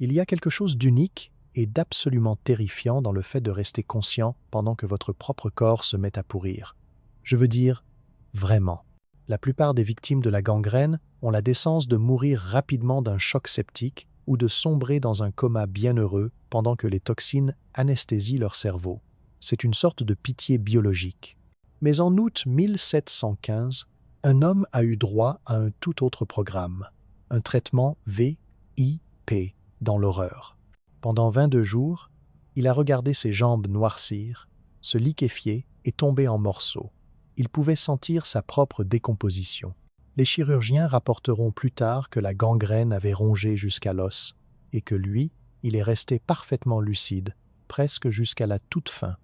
Il y a quelque chose d'unique et d'absolument terrifiant dans le fait de rester conscient pendant que votre propre corps se met à pourrir. Je veux dire, vraiment. La plupart des victimes de la gangrène ont la décence de mourir rapidement d'un choc septique ou de sombrer dans un coma bienheureux pendant que les toxines anesthésient leur cerveau. C'est une sorte de pitié biologique. Mais en août 1715, un homme a eu droit à un tout autre programme, un traitement VIP dans l'horreur. Pendant 22 jours, il a regardé ses jambes noircir, se liquéfier et tomber en morceaux. Il pouvait sentir sa propre décomposition. Les chirurgiens rapporteront plus tard que la gangrène avait rongé jusqu'à l'os et que lui, il est resté parfaitement lucide, presque jusqu'à la toute fin.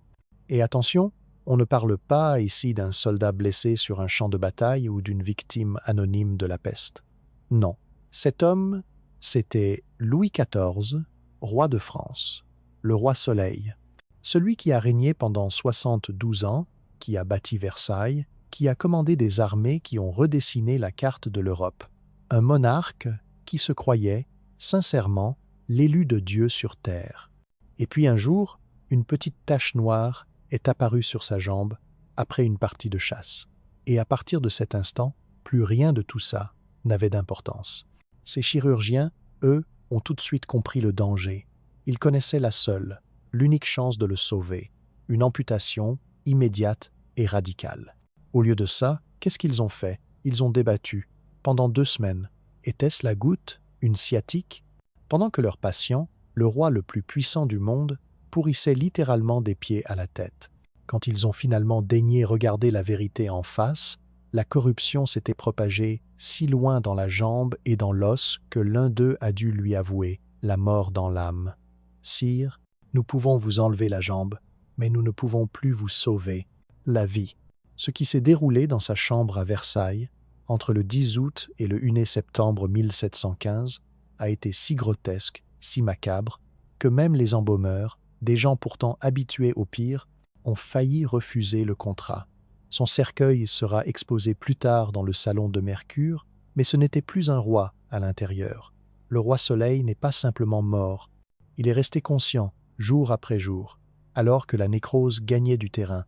Et attention, on ne parle pas ici d'un soldat blessé sur un champ de bataille ou d'une victime anonyme de la peste. Non, cet homme, c'était Louis XIV, roi de France, le roi Soleil, celui qui a régné pendant 72 ans, qui a bâti Versailles, qui a commandé des armées qui ont redessiné la carte de l'Europe. Un monarque qui se croyait, sincèrement, l'élu de Dieu sur terre. Et puis un jour, une petite tache noire est apparue sur sa jambe après une partie de chasse. Et à partir de cet instant, plus rien de tout ça n'avait d'importance. Ces chirurgiens, eux, ont tout de suite compris le danger. Ils connaissaient la seule, l'unique chance de le sauver, une amputation immédiate et radicale. Au lieu de ça, qu'est-ce qu'ils ont fait? Ils ont débattu. Pendant 2 semaines. Était-ce la goutte? Une sciatique? Pendant que leur patient, le roi le plus puissant du monde, pourrissait littéralement des pieds à la tête. Quand ils ont finalement daigné regarder la vérité en face, la corruption s'était propagée si loin dans la jambe et dans l'os que l'un d'eux a dû lui avouer la mort dans l'âme. « Sire, nous pouvons vous enlever la jambe, mais nous ne pouvons plus vous sauver la vie. » Ce qui s'est déroulé dans sa chambre à Versailles, entre le 10 août et le 1er septembre 1715, a été si grotesque, si macabre, que même les embaumeurs, des gens pourtant habitués au pire, ont failli refuser le contrat. Son cercueil sera exposé plus tard dans le salon de Mercure, mais ce n'était plus un roi à l'intérieur. Le roi Soleil n'est pas simplement mort, il est resté conscient, jour après jour, alors que la nécrose gagnait du terrain.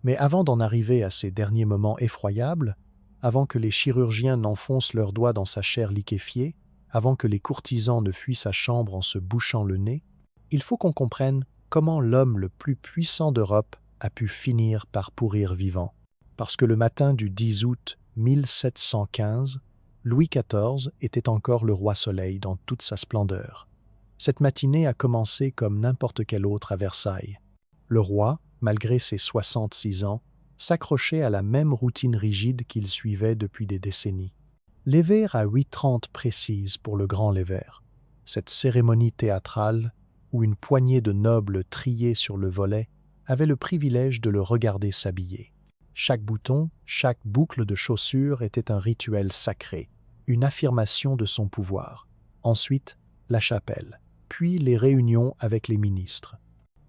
Mais avant d'en arriver à ces derniers moments effroyables, avant que les chirurgiens n'enfoncent leurs doigts dans sa chair liquéfiée, avant que les courtisans ne fuient sa chambre en se bouchant le nez, il faut qu'on comprenne comment l'homme le plus puissant d'Europe a pu finir par pourrir vivant. Parce que le matin du 10 août 1715, Louis XIV était encore le roi Soleil dans toute sa splendeur. Cette matinée a commencé comme n'importe quelle autre à Versailles. Le roi, malgré ses 66 ans, s'accrochait à la même routine rigide qu'il suivait depuis des décennies. Lever à 8h30 précise pour le grand lever, cette cérémonie théâtrale où une poignée de nobles triés sur le volet avaient le privilège de le regarder s'habiller. Chaque bouton, chaque boucle de chaussure était un rituel sacré, une affirmation de son pouvoir. Ensuite, la chapelle, puis les réunions avec les ministres.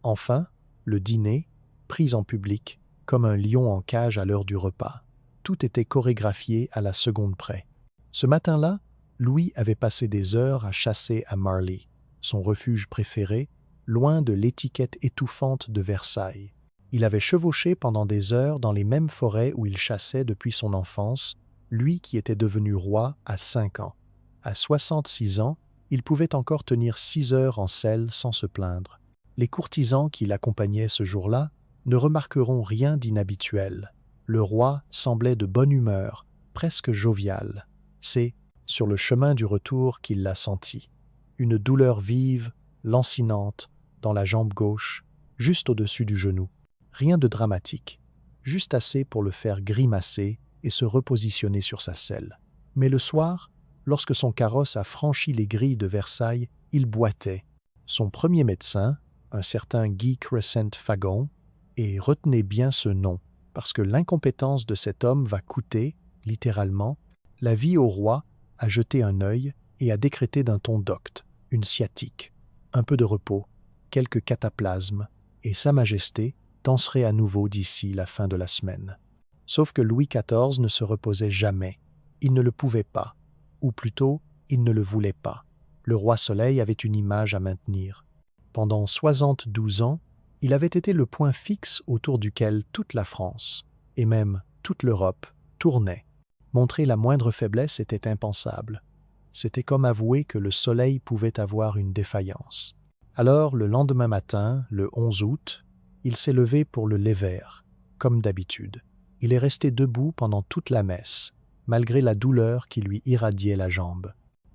Enfin, le dîner, pris en public, comme un lion en cage à l'heure du repas. Tout était chorégraphié à la seconde près. Ce matin-là, Louis avait passé des heures à chasser à Marly, son refuge préféré, loin de l'étiquette étouffante de Versailles. Il avait chevauché pendant des heures dans les mêmes forêts où il chassait depuis son enfance, lui qui était devenu roi à 5 ans. À 66 ans, il pouvait encore tenir 6 heures en selle sans se plaindre. Les courtisans qui l'accompagnaient ce jour-là ne remarqueront rien d'inhabituel. Le roi semblait de bonne humeur, presque jovial. C'est sur le chemin du retour qu'il l'a senti. Une douleur vive, lancinante, dans la jambe gauche, juste au-dessus du genou. Rien de dramatique, juste assez pour le faire grimacer et se repositionner sur sa selle. Mais le soir, lorsque son carrosse a franchi les grilles de Versailles, il boitait. Son premier médecin, un certain Guy Crescent Fagon, et retenez bien ce nom, parce que l'incompétence de cet homme va coûter, littéralement, la vie au roi, a jeté un œil et a décrété d'un ton docte, une sciatique, un peu de repos, quelques cataplasmes, et Sa Majesté danserait à nouveau d'ici la fin de la semaine. Sauf que Louis XIV ne se reposait jamais. Il ne le pouvait pas, ou plutôt, il ne le voulait pas. Le roi Soleil avait une image à maintenir. Pendant 72 ans, il avait été le point fixe autour duquel toute la France, et même toute l'Europe, tournait. Montrer la moindre faiblesse était impensable. C'était comme avouer que le Soleil pouvait avoir une défaillance. Alors, le lendemain matin, le 11 août, il s'est levé pour le lévère, comme d'habitude. Il est resté debout pendant toute la messe, malgré la douleur qui lui irradiait la jambe.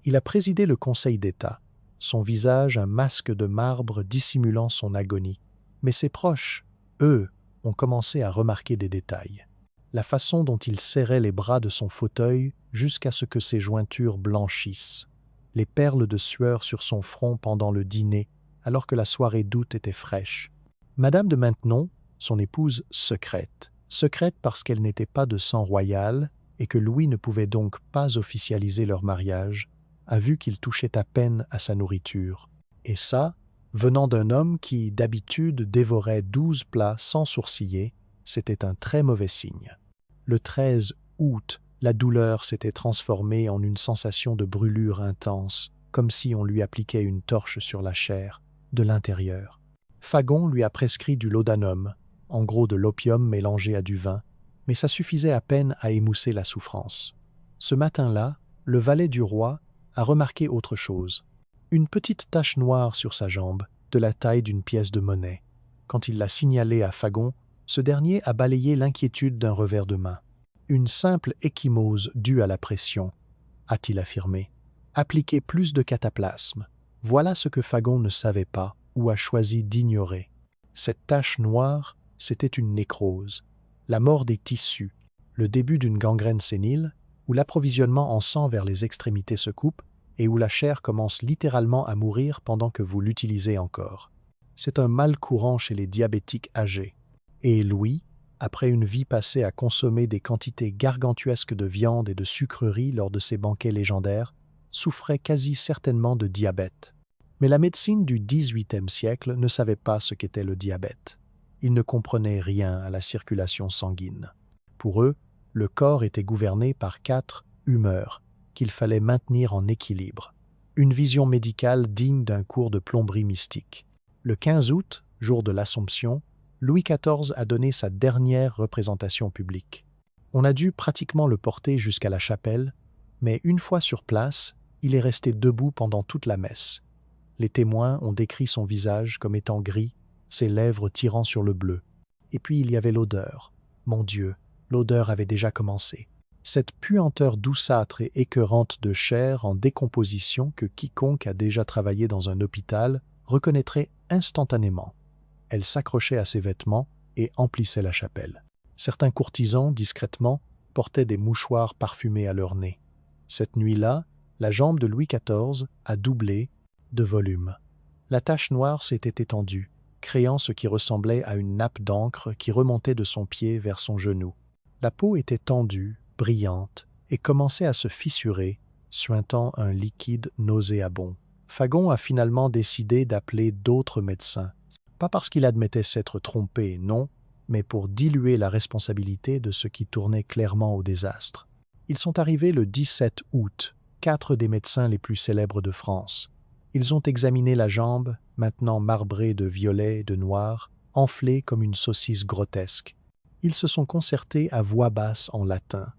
Il a présidé le Conseil d'État, son visage un masque de marbre dissimulant son agonie. Mais ses proches, eux, ont commencé à remarquer des détails. La façon dont il serrait les bras de son fauteuil jusqu'à ce que ses jointures blanchissent. Les perles de sueur sur son front pendant le dîner, alors que la soirée d'août était fraîche. Madame de Maintenon, son épouse secrète parce qu'elle n'était pas de sang royal et que Louis ne pouvait donc pas officialiser leur mariage, a vu qu'il touchait à peine à sa nourriture. Et ça, venant d'un homme qui, d'habitude, dévorait 12 plats sans sourciller, c'était un très mauvais signe. Le 13 août, la douleur s'était transformée en une sensation de brûlure intense, comme si on lui appliquait une torche sur la chair, de l'intérieur. Fagon lui a prescrit du laudanum, en gros de l'opium mélangé à du vin, mais ça suffisait à peine à émousser la souffrance. Ce matin-là, le valet du roi a remarqué autre chose. Une petite tache noire sur sa jambe, de la taille d'une pièce de monnaie. Quand il l'a signalé à Fagon, ce dernier a balayé l'inquiétude d'un revers de main. Une simple ecchymose due à la pression, a-t-il affirmé. Appliquer plus de cataplasme. Voilà ce que Fagon ne savait pas ou a choisi d'ignorer. Cette tache noire, c'était une nécrose, la mort des tissus, le début d'une gangrène sénile, où l'approvisionnement en sang vers les extrémités se coupe et où la chair commence littéralement à mourir pendant que vous l'utilisez encore. C'est un mal courant chez les diabétiques âgés. Et Louis, après une vie passée à consommer des quantités gargantuesques de viande et de sucreries lors de ses banquets légendaires, souffrait quasi certainement de diabète. Mais la médecine du XVIIIe siècle ne savait pas ce qu'était le diabète. Ils ne comprenaient rien à la circulation sanguine. Pour eux, le corps était gouverné par 4 humeurs qu'il fallait maintenir en équilibre. Une vision médicale digne d'un cours de plomberie mystique. Le 15 août, jour de l'Assomption, Louis XIV a donné sa dernière représentation publique. On a dû pratiquement le porter jusqu'à la chapelle, mais une fois sur place, il est resté debout pendant toute la messe. Les témoins ont décrit son visage comme étant gris, ses lèvres tirant sur le bleu. Et puis il y avait l'odeur. Mon Dieu, l'odeur avait déjà commencé. Cette puanteur douceâtre et écœurante de chair en décomposition que quiconque a déjà travaillé dans un hôpital reconnaîtrait instantanément. Elle s'accrochait à ses vêtements et emplissait la chapelle. Certains courtisans, discrètement, portaient des mouchoirs parfumés à leur nez. Cette nuit-là, la jambe de Louis XIV a doublé de volume. La tache noire s'était étendue, créant ce qui ressemblait à une nappe d'encre qui remontait de son pied vers son genou. La peau était tendue, brillante, et commençait à se fissurer, suintant un liquide nauséabond. Fagon a finalement décidé d'appeler d'autres médecins, pas parce qu'il admettait s'être trompé, non, mais pour diluer la responsabilité de ce qui tournait clairement au désastre. Ils sont arrivés le 17 août, 4 des médecins les plus célèbres de France. Ils ont examiné la jambe, maintenant marbrée de violet et de noir, enflée comme une saucisse grotesque. Ils se sont concertés à voix basse en latin,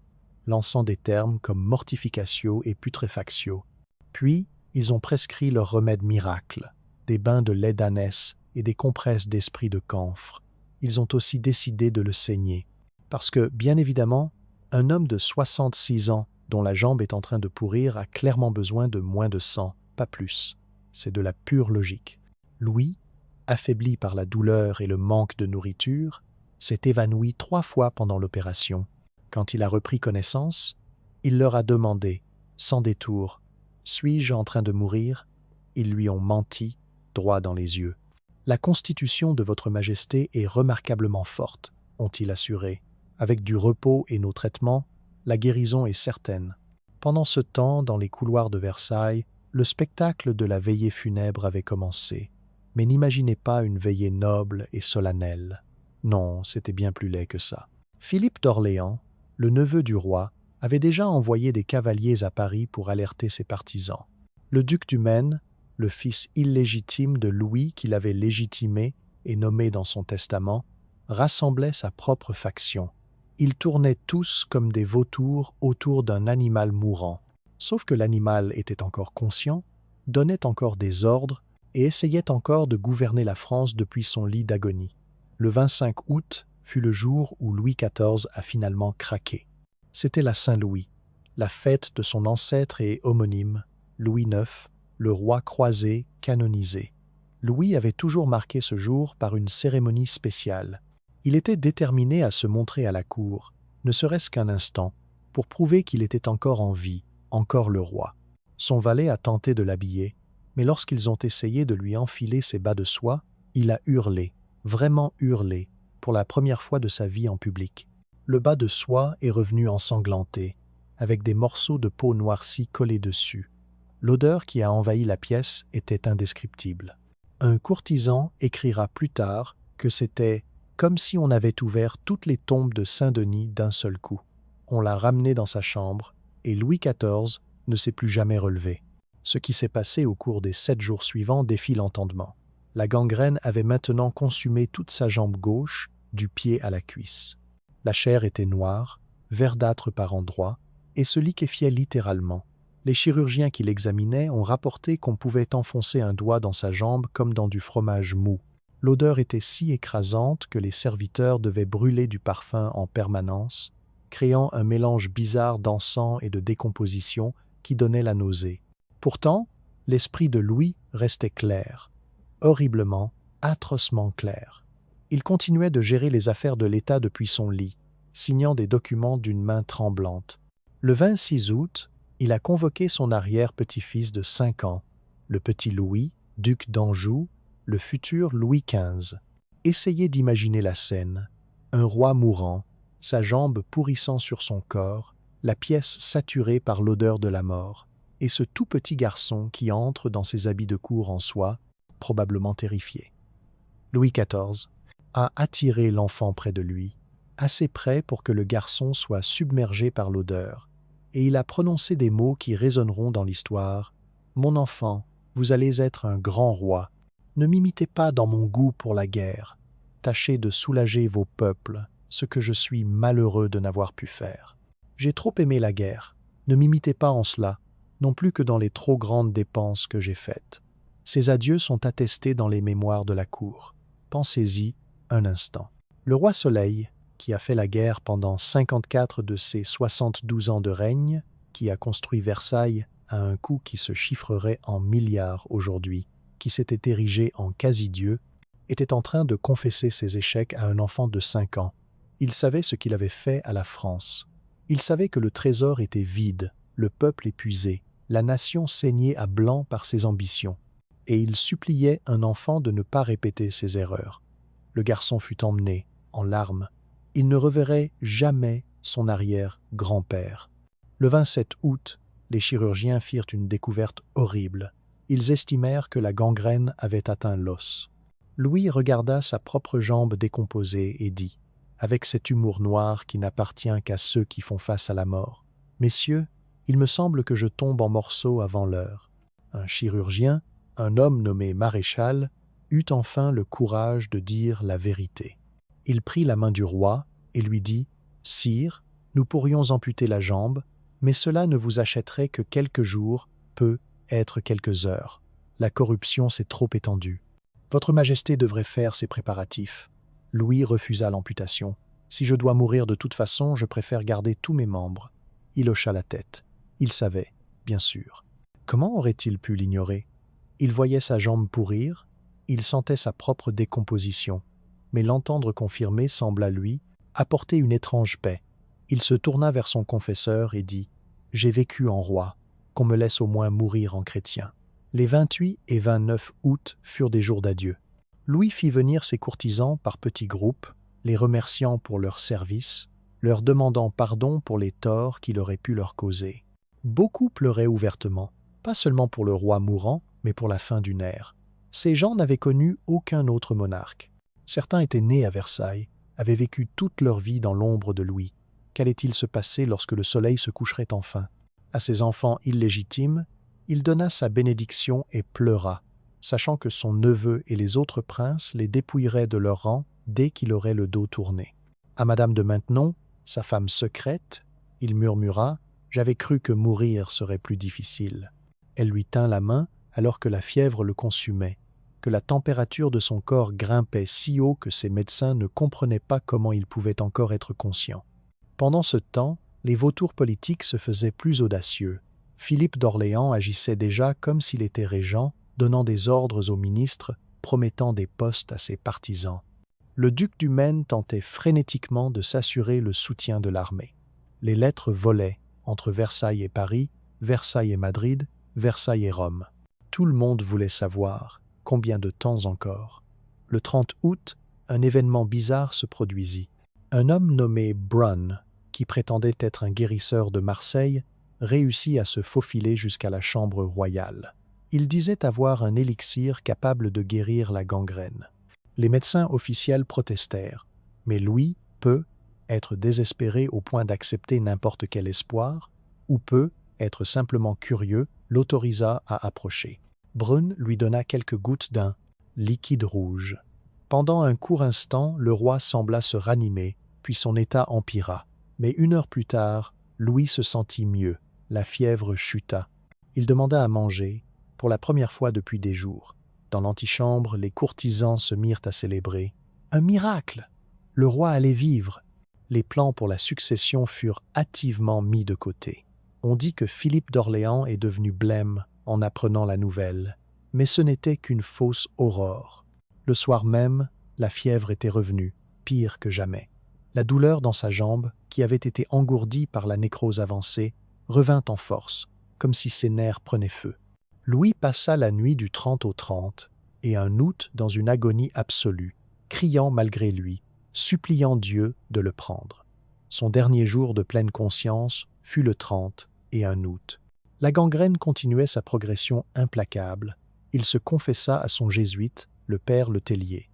lançant des termes comme mortificatio et putrefactio. Puis, ils ont prescrit leur remède miracle, des bains de lait d'ânesse et des compresses d'esprit de camphre. Ils ont aussi décidé de le saigner. Parce que, bien évidemment, un homme de 66 ans dont la jambe est en train de pourrir a clairement besoin de moins de sang, pas plus. C'est de la pure logique. Louis, affaibli par la douleur et le manque de nourriture, s'est évanoui 3 fois pendant l'opération. Quand il a repris connaissance, il leur a demandé, sans détour, « Suis-je en train de mourir ?» Ils lui ont menti, droit dans les yeux. « La constitution de votre majesté est remarquablement forte, » ont-ils assuré. « Avec du repos et nos traitements, la guérison est certaine. » Pendant ce temps, dans les couloirs de Versailles, le spectacle de la veillée funèbre avait commencé. Mais n'imaginez pas une veillée noble et solennelle. Non, c'était bien plus laid que ça. Philippe d'Orléans, le neveu du roi, avait déjà envoyé des cavaliers à Paris pour alerter ses partisans. Le duc du Maine, le fils illégitime de Louis qu'il avait légitimé et nommé dans son testament, rassemblait sa propre faction. Ils tournaient tous comme des vautours autour d'un animal mourant. Sauf que l'animal était encore conscient, donnait encore des ordres et essayait encore de gouverner la France depuis son lit d'agonie. Le 25 août fut le jour où Louis XIV a finalement craqué. C'était la Saint-Louis, la fête de son ancêtre et homonyme, Louis IX, le roi croisé canonisé. Louis avait toujours marqué ce jour par une cérémonie spéciale. Il était déterminé à se montrer à la cour, ne serait-ce qu'un instant, pour prouver qu'il était encore en vie, encore le roi. Son valet a tenté de l'habiller, mais lorsqu'ils ont essayé de lui enfiler ses bas de soie, il a hurlé, vraiment hurlé, pour la première fois de sa vie en public. Le bas de soie est revenu ensanglanté, avec des morceaux de peau noircie collés dessus. L'odeur qui a envahi la pièce était indescriptible. Un courtisan écrira plus tard que c'était comme si on avait ouvert toutes les tombes de Saint-Denis d'un seul coup. On l'a ramené dans sa chambre, et Louis XIV ne s'est plus jamais relevé. Ce qui s'est passé au cours des 7 jours suivants défie l'entendement. La gangrène avait maintenant consumé toute sa jambe gauche, du pied à la cuisse. La chair était noire, verdâtre par endroits, et se liquéfiait littéralement. Les chirurgiens qui l'examinaient ont rapporté qu'on pouvait enfoncer un doigt dans sa jambe comme dans du fromage mou. L'odeur était si écrasante que les serviteurs devaient brûler du parfum en permanence, créant un mélange bizarre d'encens et de décomposition qui donnait la nausée. Pourtant, l'esprit de Louis restait clair, horriblement, atrocement clair. Il continuait de gérer les affaires de l'État depuis son lit, signant des documents d'une main tremblante. Le 26 août, il a convoqué son arrière-petit-fils de 5 ans, le petit Louis, duc d'Anjou, le futur Louis XV. Essayez d'imaginer la scène. Un roi mourant, sa jambe pourrissant sur son corps, la pièce saturée par l'odeur de la mort, et ce tout petit garçon qui entre dans ses habits de cour en soie, probablement terrifié. Louis XIV a attiré l'enfant près de lui, assez près pour que le garçon soit submergé par l'odeur, et il a prononcé des mots qui résonneront dans l'histoire. « Mon enfant, vous allez être un grand roi. Ne m'imitez pas dans mon goût pour la guerre. Tâchez de soulager vos peuples, ce que je suis malheureux de n'avoir pu faire. J'ai trop aimé la guerre. Ne m'imitez pas en cela, non plus que dans les trop grandes dépenses que j'ai faites. Ces adieux sont attestés dans les mémoires de la cour. Pensez-y un instant. » Le roi Soleil, qui a fait la guerre pendant 54 de ses 72 ans de règne, qui a construit Versailles à un coût qui se chiffrerait en milliards aujourd'hui, qui s'était érigé en quasi-dieu, était en train de confesser ses échecs à un enfant de 5 ans. Il savait ce qu'il avait fait à la France. Il savait que le trésor était vide, le peuple épuisé, la nation saignée à blanc par ses ambitions, et il suppliait un enfant de ne pas répéter ses erreurs. Le garçon fut emmené, en larmes. Il ne reverrait jamais son arrière-grand-père. Le 27 août, les chirurgiens firent une découverte horrible. Ils estimèrent que la gangrène avait atteint l'os. Louis regarda sa propre jambe décomposée et dit, avec cet humour noir qui n'appartient qu'à ceux qui font face à la mort, « Messieurs, il me semble que je tombe en morceaux avant l'heure. » Un chirurgien, un homme nommé Maréchal, eut enfin le courage de dire la vérité. Il prit la main du roi et lui dit « Sire, nous pourrions amputer la jambe, mais cela ne vous achèterait que quelques jours, peut être quelques heures. La corruption s'est trop étendue. Votre Majesté devrait faire ses préparatifs. » Louis refusa l'amputation. « Si je dois mourir de toute façon, je préfère garder tous mes membres. » Il hocha la tête. Il savait, bien sûr. Comment aurait-il pu l'ignorer? Il voyait sa jambe pourrir, il sentait sa propre décomposition, mais l'entendre confirmer sembla lui apporter une étrange paix. Il se tourna vers son confesseur et dit « J'ai vécu en roi, qu'on me laisse au moins mourir en chrétien. » Les 28 et 29 août furent des jours d'adieu. Louis fit venir ses courtisans par petits groupes, les remerciant pour leur service, leur demandant pardon pour les torts qu'il aurait pu leur causer. Beaucoup pleuraient ouvertement, pas seulement pour le roi mourant, mais pour la fin d'une ère. Ces gens n'avaient connu aucun autre monarque. Certains étaient nés à Versailles, avaient vécu toute leur vie dans l'ombre de Louis. Qu'allait-il se passer lorsque le soleil se coucherait enfin? À ses enfants illégitimes, Il donna sa bénédiction et pleura, sachant que son neveu et les autres princes les dépouilleraient de leur rang dès qu'il aurait le dos tourné. À Madame de Maintenon, sa femme secrète, il murmura « J'avais cru que mourir serait plus difficile ». Elle lui tint la main alors que la fièvre le consumait, que la température de son corps grimpait si haut que ses médecins ne comprenaient pas comment il pouvait encore être conscient. Pendant ce temps, les vautours politiques se faisaient plus audacieux. Philippe d'Orléans agissait déjà comme s'il était régent, donnant des ordres aux ministres, promettant des postes à ses partisans. Le duc du Maine tentait frénétiquement de s'assurer le soutien de l'armée. Les lettres volaient entre Versailles et Paris, Versailles et Madrid, Versailles et Rome. Tout le monde voulait savoir combien de temps encore. Le 30 août, un événement bizarre se produisit. Un homme nommé Brun, qui prétendait être un guérisseur de Marseille, réussit à se faufiler jusqu'à la chambre royale. Il disait avoir un élixir capable de guérir la gangrène. Les médecins officiels protestèrent, mais Louis peut être désespéré au point d'accepter n'importe quel espoir, ou peut être simplement curieux, l'autorisa à approcher. Brun lui donna quelques gouttes d'un liquide rouge. Pendant un court instant, le roi sembla se ranimer, puis son état empira. Mais 1 heure plus tard, Louis se sentit mieux. La fièvre chuta. Il demanda à manger, pour la première fois depuis des jours. Dans l'antichambre, les courtisans se mirent à célébrer. Un miracle! Le roi allait vivre. Les plans pour la succession furent hâtivement mis de côté. On dit que Philippe d'Orléans est devenu blême en apprenant la nouvelle, mais ce n'était qu'une fausse aurore. Le soir même, la fièvre était revenue, pire que jamais. La douleur dans sa jambe, qui avait été engourdie par la nécrose avancée, revint en force, comme si ses nerfs prenaient feu. Louis passa la nuit du 30 au 30 et un août dans une agonie absolue, criant malgré lui, suppliant Dieu de le prendre. Son dernier jour de pleine conscience fut le 30 et un août. La gangrène continuait sa progression implacable. Il se confessa à son jésuite, le père Le Tellier.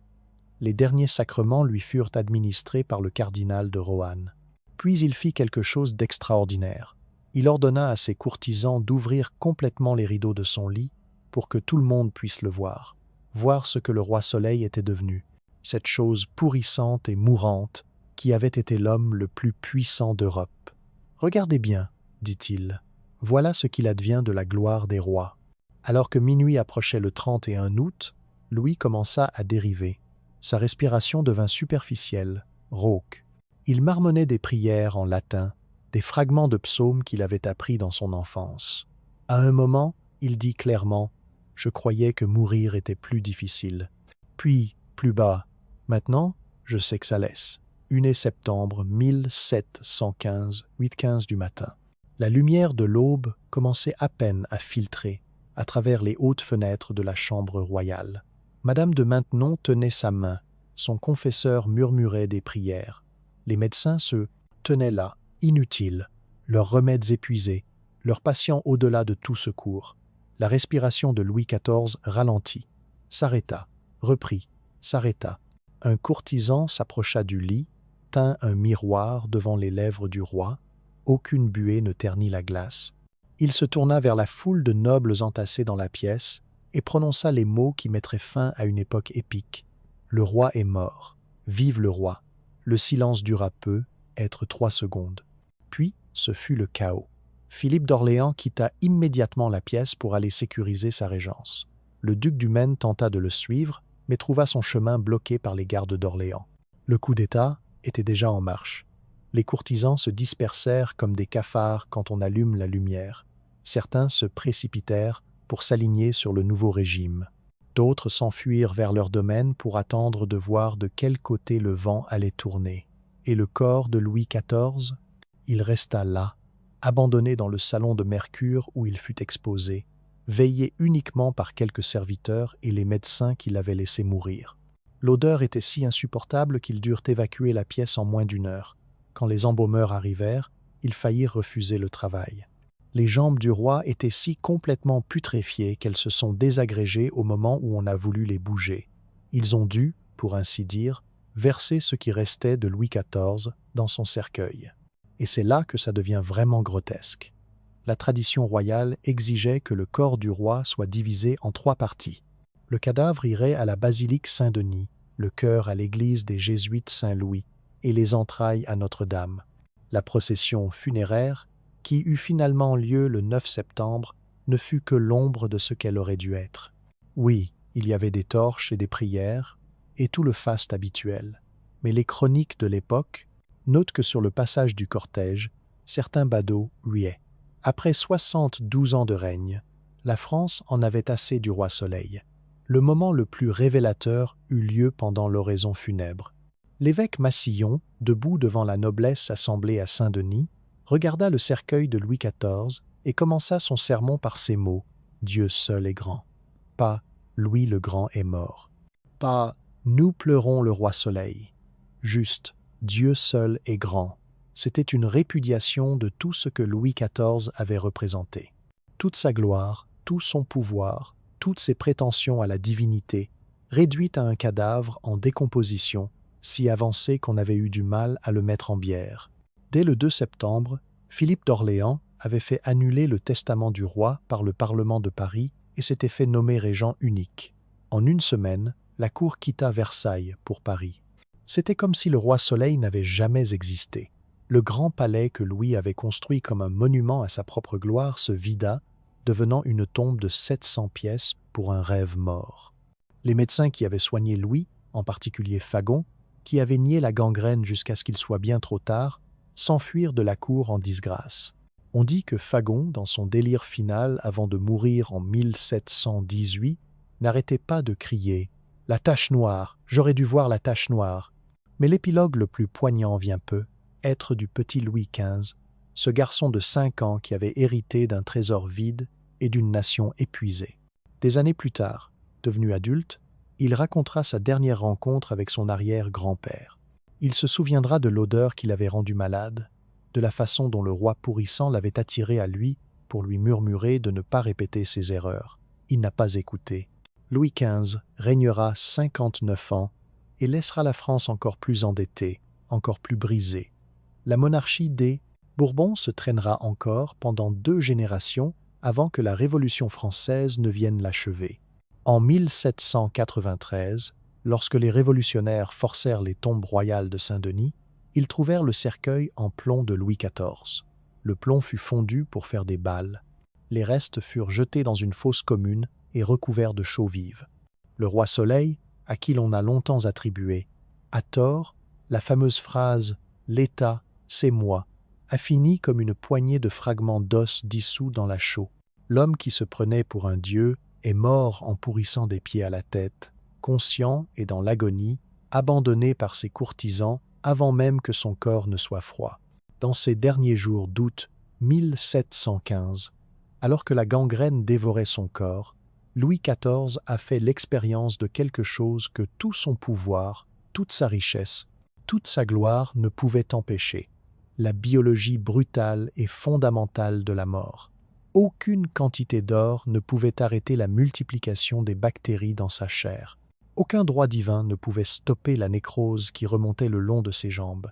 Les derniers sacrements lui furent administrés par le cardinal de Roanne. Puis il fit quelque chose d'extraordinaire. Il ordonna à ses courtisans d'ouvrir complètement les rideaux de son lit pour que tout le monde puisse le voir ce que le roi Soleil était devenu, cette chose pourrissante et mourante qui avait été l'homme le plus puissant d'Europe. « Regardez bien, dit-il, voilà ce qu'il advient de la gloire des rois. » Alors que minuit approchait le 31 août, Louis commença à dériver. Sa respiration devint superficielle, rauque. Il marmonnait des prières en latin, des fragments de psaumes qu'il avait appris dans son enfance. À un moment, il dit clairement « Je croyais que mourir était plus difficile. » Puis, plus bas, « Maintenant, je sais que ça laisse. 1er septembre 1715, 8h15 du matin. » La lumière de l'aube commençait à peine à filtrer à travers les hautes fenêtres de la chambre royale. Madame de Maintenon tenait sa main, son confesseur murmurait des prières. Les médecins se tenaient là, inutiles, leurs remèdes épuisés, leurs patients au-delà de tout secours. La respiration de Louis XIV ralentit, s'arrêta, reprit, s'arrêta. Un courtisan s'approcha du lit, tint un miroir devant les lèvres du roi. Aucune buée ne ternit la glace. Il se tourna vers la foule de nobles entassés dans la pièce et prononça les mots qui mettraient fin à une époque épique. Le roi est mort. Vive le roi. Le silence dura peu, être 3 secondes. Puis, ce fut le chaos. Philippe d'Orléans quitta immédiatement la pièce pour aller sécuriser sa régence. Le duc du Maine tenta de le suivre, mais trouva son chemin bloqué par les gardes d'Orléans. Le coup d'État était déjà en marche. Les courtisans se dispersèrent comme des cafards quand on allume la lumière. Certains se précipitèrent pour s'aligner sur le nouveau régime. D'autres s'enfuirent vers leur domaine pour attendre de voir de quel côté le vent allait tourner. Et le corps de Louis XIV, il resta là, abandonné dans le salon de Mercure où il fut exposé, veillé uniquement par quelques serviteurs et les médecins qui l'avaient laissé mourir. L'odeur était si insupportable qu'ils durent évacuer la pièce en moins d'1 heure. Quand les embaumeurs arrivèrent, ils faillirent refuser le travail. Les jambes du roi étaient si complètement putréfiées qu'elles se sont désagrégées au moment où on a voulu les bouger. Ils ont dû, pour ainsi dire, verser ce qui restait de Louis XIV dans son cercueil. Et c'est là que ça devient vraiment grotesque. la tradition royale exigeait que le corps du roi soit divisé en 3 parties. Le cadavre irait à la basilique Saint-Denis, le cœur à l'église des Jésuites Saint-Louis et les entrailles à Notre-Dame. La procession funéraire, qui eut finalement lieu le 9 septembre, ne fut que l'ombre de ce qu'elle aurait dû être. Oui, il y avait des torches et des prières, et tout le faste habituel. Mais les chroniques de l'époque notent que sur le passage du cortège, certains badauds huaient. Après 72 ans de règne, la France en avait assez du roi Soleil. Le moment le plus révélateur eut lieu pendant l'oraison funèbre. L'évêque Massillon, debout devant la noblesse assemblée à Saint-Denis, regarda le cercueil de Louis XIV et commença son sermon par ces mots « Dieu seul est grand ». Pas « Louis le Grand est mort ». Pas « Nous pleurons le roi Soleil ». Juste « Dieu seul est grand ». C'était une répudiation de tout ce que Louis XIV avait représenté. Toute sa gloire, tout son pouvoir, toutes ses prétentions à la divinité, réduites à un cadavre en décomposition, si avancé qu'on avait eu du mal à le mettre en bière. Dès le 2 septembre, Philippe d'Orléans avait fait annuler le testament du roi par le Parlement de Paris et s'était fait nommer régent unique. En une semaine, la cour quitta Versailles pour Paris. C'était comme si le roi Soleil n'avait jamais existé. Le grand palais que Louis avait construit comme un monument à sa propre gloire se vida, devenant une tombe de 700 pièces pour un rêve mort. Les médecins qui avaient soigné Louis, en particulier Fagon, qui avait nié la gangrène jusqu'à ce qu'il soit bien trop tard, s'enfuirent de la cour en disgrâce. On dit que Fagon, dans son délire final avant de mourir en 1718, n'arrêtait pas de crier « La tache noire, j'aurais dû voir la tache noire ». Mais l'épilogue le plus poignant vient peu, être du petit Louis XV, ce garçon de 5 ans qui avait hérité d'un trésor vide et d'une nation épuisée. Des années plus tard, devenu adulte, il racontera sa dernière rencontre avec son arrière-grand-père. Il se souviendra de l'odeur qui l'avait rendu malade, de la façon dont le roi pourrissant l'avait attiré à lui pour lui murmurer de ne pas répéter ses erreurs. Il n'a pas écouté. Louis XV régnera 59 ans et laissera la France encore plus endettée, encore plus brisée. La monarchie des Bourbons se traînera encore pendant 2 générations avant que la Révolution française ne vienne l'achever. En 1793, lorsque les révolutionnaires forcèrent les tombes royales de Saint-Denis, ils trouvèrent le cercueil en plomb de Louis XIV. Le plomb fut fondu pour faire des balles. Les restes furent jetés dans une fosse commune et recouverts de chaux vive. Le roi Soleil, à qui l'on a longtemps attribué, à tort, la fameuse phrase « L'État, c'est moi », a fini comme une poignée de fragments d'os dissous dans la chaux. L'homme qui se prenait pour un dieu est mort en pourrissant des pieds à la tête, conscient et dans l'agonie, abandonné par ses courtisans avant même que son corps ne soit froid. Dans ces derniers jours d'août 1715, alors que la gangrène dévorait son corps, Louis XIV a fait l'expérience de quelque chose que tout son pouvoir, toute sa richesse, toute sa gloire ne pouvaient empêcher: la biologie brutale et fondamentale de la mort. Aucune quantité d'or ne pouvait arrêter la multiplication des bactéries dans sa chair. Aucun droit divin ne pouvait stopper la nécrose qui remontait le long de ses jambes.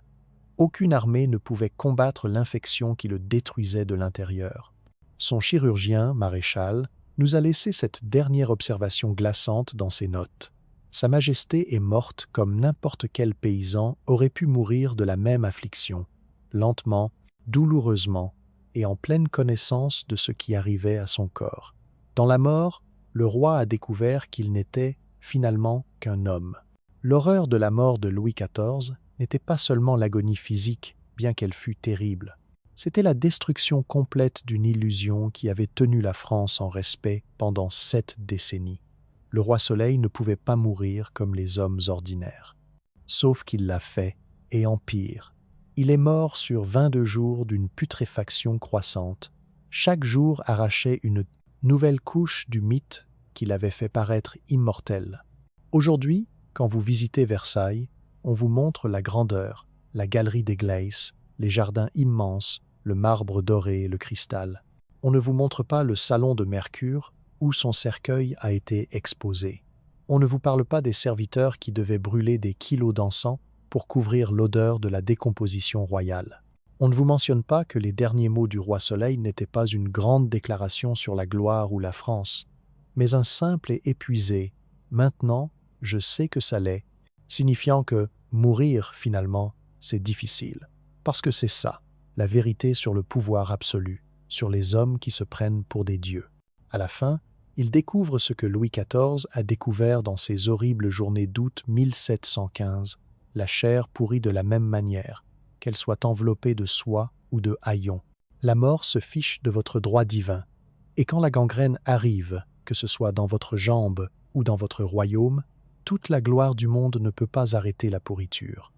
Aucune armée ne pouvait combattre l'infection qui le détruisait de l'intérieur. Son chirurgien, Maréchal, nous a laissé cette dernière observation glaçante dans ses notes. Sa Majesté est morte comme n'importe quel paysan aurait pu mourir de la même affliction, lentement, douloureusement, et en pleine connaissance de ce qui arrivait à son corps. Dans la mort, le roi a découvert qu'il n'était, finalement, qu'un homme. L'horreur de la mort de Louis XIV n'était pas seulement l'agonie physique, bien qu'elle fût terrible. C'était la destruction complète d'une illusion qui avait tenu la France en respect pendant 7 décennies. Le roi Soleil ne pouvait pas mourir comme les hommes ordinaires. Sauf qu'il l'a fait, et en pire. Il est mort sur 22 jours d'une putréfaction croissante. Chaque jour arrachait une nouvelle couche du mythe qui l'avait fait paraître immortel. Aujourd'hui, quand vous visitez Versailles, on vous montre la grandeur, la galerie des glaces, les jardins immenses, le marbre doré et le cristal. On ne vous montre pas le salon de Mercure où son cercueil a été exposé. On ne vous parle pas des serviteurs qui devaient brûler des kilos d'encens pour couvrir l'odeur de la décomposition royale. On ne vous mentionne pas que les derniers mots du roi Soleil n'étaient pas une grande déclaration sur la gloire ou la France, mais un simple et épuisé « Maintenant, je sais que ça l'est », signifiant que mourir, finalement, c'est difficile. Parce que c'est ça, la vérité sur le pouvoir absolu, sur les hommes qui se prennent pour des dieux. À la fin, il découvre ce que Louis XIV a découvert dans ces horribles journées d'août 1715, la chair pourrie de la même manière, qu'elle soit enveloppée de soie ou de haillons. La mort se fiche de votre droit divin, et quand la gangrène arrive, que ce soit dans votre jambe ou dans votre royaume, toute la gloire du monde ne peut pas arrêter la pourriture.